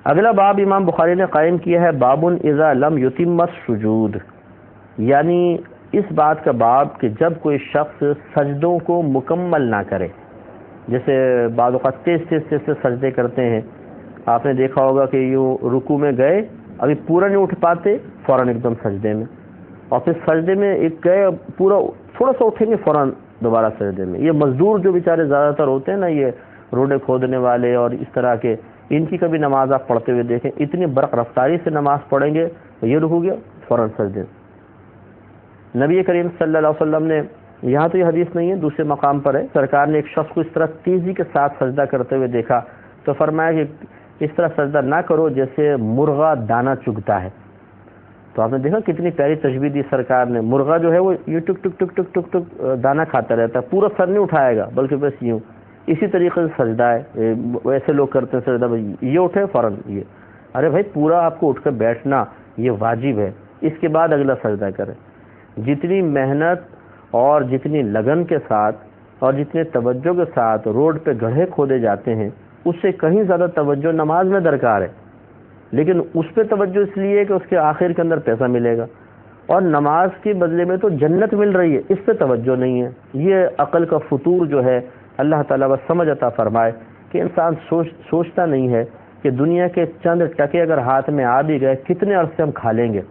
اگلا باب امام بخاری نے قائم کیا ہے باب اذا لم یتم السجود، یعنی اس بات کا باب کہ جب کوئی شخص سجدوں کو مکمل نہ کرے. جیسے بعض اوقات تیز سے سجدے کرتے ہیں، آپ نے دیکھا ہوگا کہ یوں رکوع میں گئے، ابھی پورا نہیں اٹھ پاتے، فوراً ایک دم سجدے میں، اور پھر سجدے میں ایک گئے پورا تھوڑا سا اٹھیں گے فوراً دوبارہ سجدے میں. یہ مزدور جو بیچارے زیادہ تر ہوتے ہیں نا، یہ روڈے کھودنے والے اور اس طرح کے، ان کی کبھی نماز آپ پڑھتے ہوئے دیکھیں، اتنی برق رفتاری سے نماز پڑھیں گے تو یہ رکو گیا فوراً سجدے. نبی کریم صلی اللہ علیہ وسلم نے، یہاں تو یہ حدیث نہیں ہے، دوسرے مقام پر ہے، سرکار نے ایک شخص کو اس طرح تیزی کے ساتھ سجدہ کرتے ہوئے دیکھا تو فرمایا کہ اس طرح سجدہ نہ کرو جیسے مرغا دانہ چگتا ہے. تو آپ نے دیکھا کتنی پیاری تشبیہ دی سرکار نے. مرغا جو ہے وہ یوں ٹک ٹک ٹک ٹک ٹک ٹک دانہ کھاتا رہتا ہے، پورا سر نہیں اٹھائے گا بلکہ بس یوں. اسی طریقے سے سجدہ ہے، ویسے لوگ کرتے ہیں سجدہ یہ اٹھے فوراً یہ، ارے بھائی پورا آپ کو اٹھ کر بیٹھنا یہ واجب ہے، اس کے بعد اگلا سجدہ کریں. جتنی محنت اور جتنی لگن کے ساتھ اور جتنے توجہ کے ساتھ روڈ پہ گڑھے کھودے جاتے ہیں، اس سے کہیں زیادہ توجہ نماز میں درکار ہے. لیکن اس پہ توجہ اس لیے کہ اس کے آخر کے اندر پیسہ ملے گا، اور نماز کے بدلے میں تو جنت مل رہی ہے، اس پہ توجہ نہیں ہے. یہ عقل کا فطور جو ہے، اللہ تعالیٰ بس سمجھ عطا فرمائے کہ انسان سوچتا نہیں ہے کہ دنیا کے چند ٹکے اگر ہاتھ میں آ بھی گئے کتنے عرصے ہم کھا لیں گے.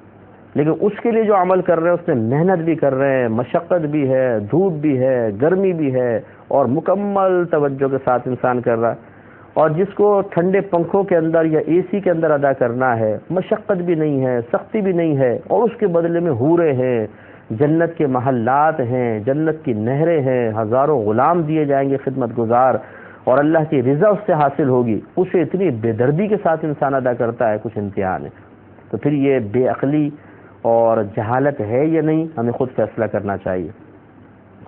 لیکن اس کے لیے جو عمل کر رہے ہیں اس میں محنت بھی کر رہے ہیں، مشقت بھی ہے، دھوپ بھی ہے، گرمی بھی ہے، اور مکمل توجہ کے ساتھ انسان کر رہا ہے. اور جس کو ٹھنڈے پنکھوں کے اندر یا اے سی کے اندر ادا کرنا ہے، مشقت بھی نہیں ہے، سختی بھی نہیں ہے، اور اس کے بدلے میں حوریں ہیں، جنت کے محلات ہیں، جنت کی نہریں ہیں، ہزاروں غلام دیے جائیں گے خدمت گزار، اور اللہ کی رضا اس سے حاصل ہوگی، اسے اتنی بے دردی کے ساتھ انسان ادا کرتا ہے، کچھ امتحان ہے. تو پھر یہ بے عقلی اور جہالت ہے یا نہیں، ہمیں خود فیصلہ کرنا چاہیے.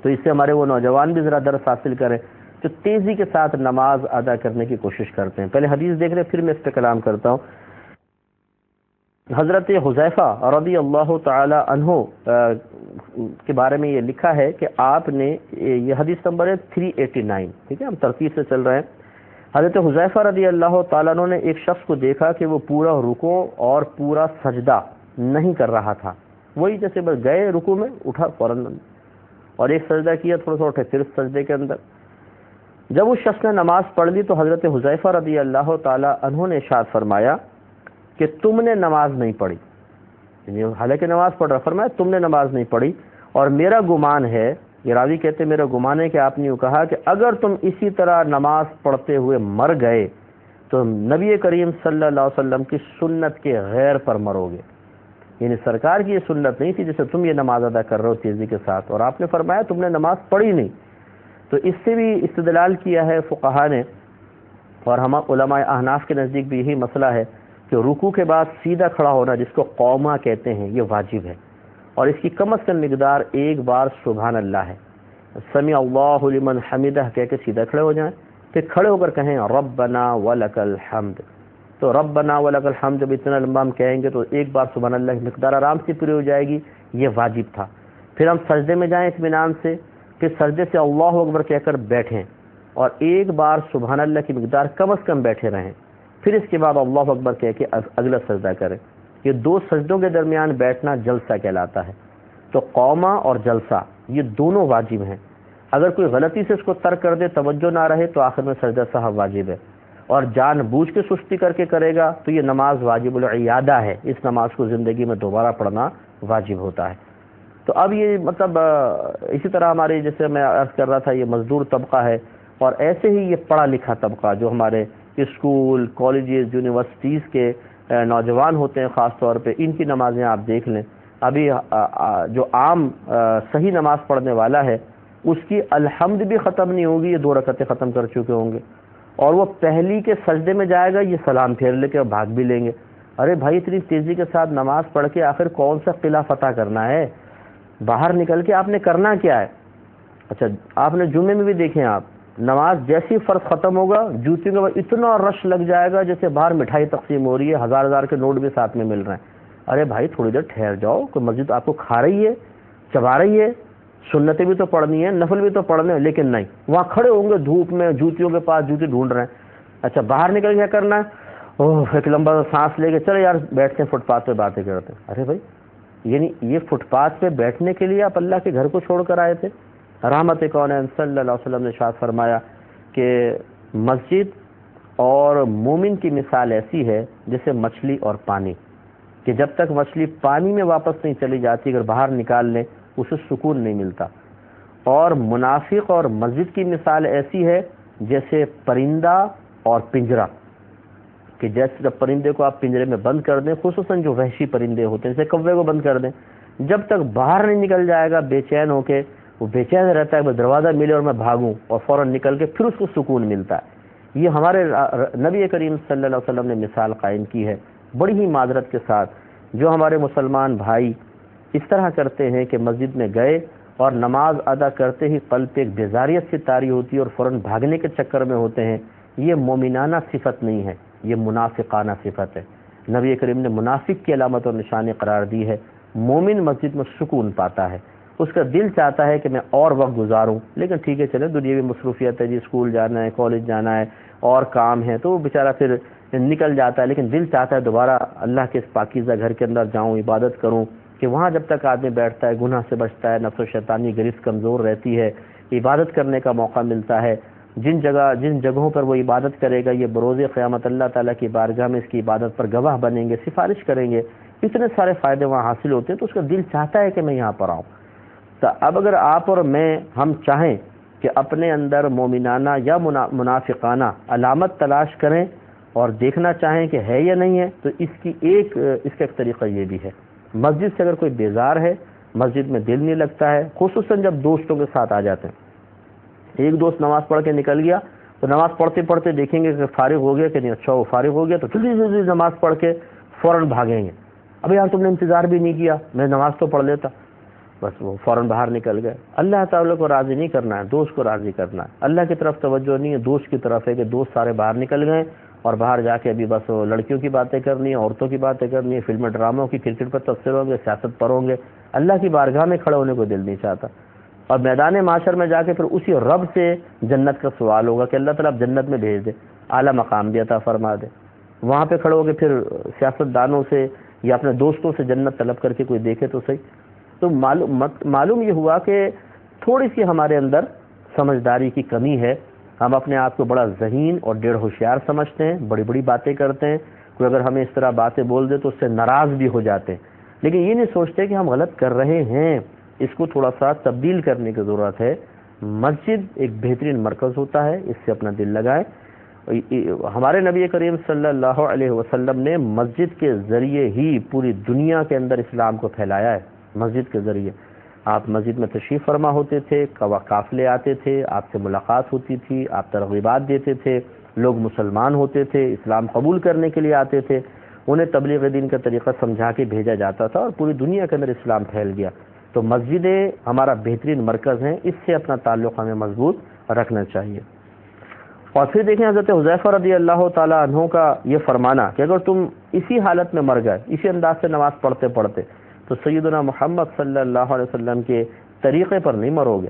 تو اس سے ہمارے وہ نوجوان بھی ذرا درس حاصل کریں جو تیزی کے ساتھ نماز ادا کرنے کی کوشش کرتے ہیں. پہلے حدیث دیکھ لیں پھر میں اس پہ کلام کرتا ہوں. حضرت حذیفہ رضی اللہ تعالی عنہ کے بارے میں یہ لکھا ہے کہ آپ نے، یہ حدیث نمبر ہے 389، ٹھیک ہے، ہم ترتیب سے چل رہے ہیں. حضرت حذیفہ رضی اللہ تعالیٰ عنہ نے ایک شخص کو دیکھا کہ وہ پورا رکوع اور پورا سجدہ نہیں کر رہا تھا، وہی جیسے بس گئے رکوع میں اٹھا فوراً اور ایک سجدہ کیا، تھوڑا سا اٹھے پھر سجدے کے اندر. جب اس شخص نے نماز پڑھ لی تو حضرت حذیفہ رضی اللہ تعالی عنہ نے ارشاد فرمایا کہ تم نے نماز نہیں پڑھی، یعنی حالانکہ نماز پڑھ رہا، فرمایا تم نے نماز نہیں پڑھی، اور میرا گمان ہے، یہ راوی کہتے میرا گمان ہے کہ آپ نے یوں کہا کہ اگر تم اسی طرح نماز پڑھتے ہوئے مر گئے تو نبی کریم صلی اللہ علیہ وسلم کی سنت کے غیر پر مرو گے. یعنی سرکار کی یہ سنت نہیں تھی جیسے تم یہ نماز ادا کر رہے ہو تیزی کے ساتھ، اور آپ نے فرمایا تم نے نماز پڑھی نہیں. تو اس سے بھی استدلال کیا ہے فقہا نے، اور ہم علماء احناف کے نزدیک بھی یہی مسئلہ ہے کہ رکوع کے بعد سیدھا کھڑا ہونا، جس کو قوما کہتے ہیں، یہ واجب ہے، اور اس کی کم از کم مقدار ایک بار سبحان اللہ ہے. سمع اللہ لمن حمدہ کہہ کے سیدھا کھڑے ہو جائیں، پھر کھڑے ہو کر کہیں ربنا ولک الحمد. تو ربنا ولک الحمد جب اتنا لمبا ہم کہیں گے تو ایک بار سبحان اللہ کی مقدار آرام سے پوری ہو جائے گی، یہ واجب تھا. پھر ہم سجدے میں جائیں اطمینان سے، پھر سجدے سے اللہ اکبر کہہ کر بیٹھیں، اور ایک بار سبحان اللہ کی مقدار کم از کم بیٹھے رہیں، پھر اس کے بعد اللہ اکبر کہہ کے اگلا سجدہ کریں. یہ دو سجدوں کے درمیان بیٹھنا جلسہ کہلاتا ہے. تو قوما اور جلسہ یہ دونوں واجب ہیں. اگر کوئی غلطی سے اس کو ترک کر دے، توجہ نہ رہے، تو آخر میں سجدہ سہو واجب ہے، اور جان بوجھ کے سستی کر کے کرے گا تو یہ نماز واجب العیادہ ہے، اس نماز کو زندگی میں دوبارہ پڑھنا واجب ہوتا ہے. تو اب یہ مطلب اسی طرح ہمارے، جیسے میں عرض کر رہا تھا، یہ مزدور طبقہ ہے، اور ایسے ہی یہ پڑھا لکھا طبقہ جو ہمارے اسکول، کالجز، یونیورسٹیز کے نوجوان ہوتے ہیں خاص طور پہ، ان کی نمازیں آپ دیکھ لیں. ابھی جو عام صحیح نماز پڑھنے والا ہے اس کی الحمد بھی ختم نہیں ہوگی، یہ 2 رکعتیں ختم کر چکے ہوں گے، اور وہ پہلی کے سجدے میں جائے گا، یہ سلام پھیر لے کے بھاگ بھی لیں گے. ارے بھائی اتنی تیزی کے ساتھ نماز پڑھ کے آخر کون سا قلعہ فتح کرنا ہے؟ باہر نکل کے آپ نے کرنا کیا ہے؟ اچھا آپ نے جمعے میں بھی دیکھیں، آپ نماز جیسی فرض ختم ہوگا جوتیوں کے بعد اتنا رش لگ جائے گا جیسے باہر مٹھائی تقسیم ہو رہی ہے، ہزار ہزار کے نوٹ بھی ساتھ میں مل رہے ہیں. ارے بھائی تھوڑی دیر ٹھہر جاؤ، کوئی مسجد آپ کو کھا رہی ہے، چبا رہی ہے، سنتیں بھی تو پڑھنی ہے، نفل بھی تو پڑھنے ہیں، لیکن نہیں، وہاں کھڑے ہوں گے دھوپ میں، جوتیوں کے پاس جوتی ڈھونڈ رہے ہیں. اچھا باہر نکل کیا کرنا ہے؟ اوہ ایک لمبا سانس لے کے چلے یار بیٹھتے ہیں فٹ پاتھ پہ باتیں کرتے ہیں. ارے بھائی یعنی یہ فٹ پاتھ پہ بیٹھنے کے لیے آپ اللہ کے گھر کو چھوڑ کر آئے تھے؟ رحمت کونین صلی اللہ علیہ وسلم نے ارشاد فرمایا کہ مسجد اور مومن کی مثال ایسی ہے جیسے مچھلی اور پانی، کہ جب تک مچھلی پانی میں واپس نہیں چلی جاتی اگر باہر نکال لیں اسے سکون نہیں ملتا. اور منافق اور مسجد کی مثال ایسی ہے جیسے پرندہ اور پنجرہ، کہ جیسے جب پرندے کو آپ پنجرے میں بند کر دیں، خصوصاً جو وحشی پرندے ہوتے ہیں جیسے کوے کو بند کر دیں، جب تک باہر نہیں نکل جائے گا بے چین ہو کے، وہ بے چین رہتا ہے کہ دروازہ ملے اور میں بھاگوں، اور فوراً نکل کے پھر اس کو سکون ملتا ہے. یہ ہمارے نبی کریم صلی اللہ علیہ وسلم نے مثال قائم کی ہے بڑی ہی معذرت کے ساتھ. جو ہمارے مسلمان بھائی اس طرح کرتے ہیں کہ مسجد میں گئے اور نماز ادا کرتے ہی قلب پہ ایک بیزاریت سی طاری ہوتی ہے اور فوراً بھاگنے کے چکر میں ہوتے ہیں، یہ مومنانہ صفت نہیں ہے، یہ منافقانہ صفت ہے. نبی کریم نے منافق کی علامت اور نشانی قرار دی ہے. مومن مسجد میں سکون پاتا ہے، اس کا دل چاہتا ہے کہ میں اور وقت گزاروں، لیکن ٹھیک ہے چلے دنیاوی مصروفیت ہے جی، اسکول جانا ہے، کالج جانا ہے اور کام ہے، تو وہ بیچارہ پھر نکل جاتا ہے، لیکن دل چاہتا ہے دوبارہ اللہ کے اس پاکیزہ گھر کے اندر جاؤں، عبادت کروں. کہ وہاں جب تک آدمی بیٹھتا ہے گناہ سے بچتا ہے، نفس و شیطانی گرفت کمزور رہتی ہے، عبادت کرنے کا موقع ملتا ہے. جن جگہوں پر وہ عبادت کرے گا یہ بروز قیامت اللہ تعالیٰ کی بارگاہ میں اس کی عبادت پر گواہ بنیں گے، سفارش کریں گے، اتنے سارے فائدے وہاں حاصل ہوتے ہیں، تو اس کا دل چاہتا ہے کہ میں یہاں پر آؤں. تو اب اگر آپ اور میں ہم چاہیں کہ اپنے اندر مومنانہ یا منافقانہ علامت تلاش کریں اور دیکھنا چاہیں کہ ہے یا نہیں ہے، تو اس کا ایک طریقہ یہ بھی ہے. مسجد سے اگر کوئی بیزار ہے، مسجد میں دل نہیں لگتا ہے، خصوصاً جب دوستوں کے ساتھ آ جاتے ہیں، ایک دوست نماز پڑھ کے نکل گیا تو نماز پڑھتے پڑھتے دیکھیں گے کہ فارغ ہو گیا کہ نہیں، اچھا وہ فارغ ہو گیا تو جلدی نماز پڑھ کے فوراً بھاگیں گے. ابھی یار تم نے انتظار بھی نہیں کیا، میں نماز تو پڑھ لیتا، بس وہ فوراً باہر نکل گئے. اللہ تعالیٰ کو راضی نہیں کرنا ہے، دوست کو راضی کرنا ہے. اللہ کی طرف توجہ نہیں ہے، دوست کی طرف ہے کہ دوست سارے باہر نکل گئے اور باہر جا کے ابھی بس لڑکیوں کی باتیں کرنی ہے، عورتوں کی باتیں کرنی ہے، فلم ڈراموں کی، کرکٹ پر تبصرے ہوں گے، سیاست پر ہوں گے. اللہ کی بارگاہ میں کھڑے ہونے کو دل نہیں چاہتا. اور میدان معاشر میں جا کے پھر اسی رب سے جنت کا سوال ہوگا کہ اللہ تعالیٰ آپ جنت میں بھیج دے، اعلیٰ مقام بھی عطا فرما دے. وہاں پہ کھڑے ہو کے پھر سیاست دانوں سے یا اپنے دوستوں سے جنت طلب کر کے کوئی دیکھے تو صحیح. تو معلوم یہ ہوا کہ تھوڑی سی ہمارے اندر سمجھداری کی کمی ہے. ہم اپنے آپ کو بڑا ذہین اور ڈیڑھ ہوشیار سمجھتے ہیں، بڑی بڑی باتیں کرتے ہیں. کوئی اگر ہمیں اس طرح باتیں بول دے تو اس سے ناراض بھی ہو جاتے ہیں، لیکن یہ نہیں سوچتے کہ ہم غلط کر رہے ہیں، اس کو تھوڑا سا تبدیل کرنے کی ضرورت ہے. مسجد ایک بہترین مرکز ہوتا ہے، اس سے اپنا دل لگائیں. ہمارے نبی کریم صلی اللہ علیہ وسلم نے مسجد کے ذریعے ہی پوری دنیا کے اندر اسلام کو پھیلایا ہے. مسجد کے ذریعے آپ مسجد میں تشریف فرما ہوتے تھے، قافلے آتے تھے، آپ سے ملاقات ہوتی تھی، آپ ترغیبات دیتے تھے، لوگ مسلمان ہوتے تھے، اسلام قبول کرنے کے لیے آتے تھے، انہیں تبلیغ دین کا طریقہ سمجھا کے بھیجا جاتا تھا اور پوری دنیا کے اندر اسلام پھیل گیا. تو مسجدیں ہمارا بہترین مرکز ہیں، اس سے اپنا تعلق ہمیں مضبوط رکھنا چاہیے. اور پھر دیکھیں حضرت حذیفہ رضی اللہ تعالی عنہ کا یہ فرمانا کہ اگر تم اسی حالت میں مر گئے، اسی انداز سے نماز پڑھتے پڑھتے، تو سیدنا محمد صلی اللہ علیہ وسلم کے طریقے پر نہیں مرو گے.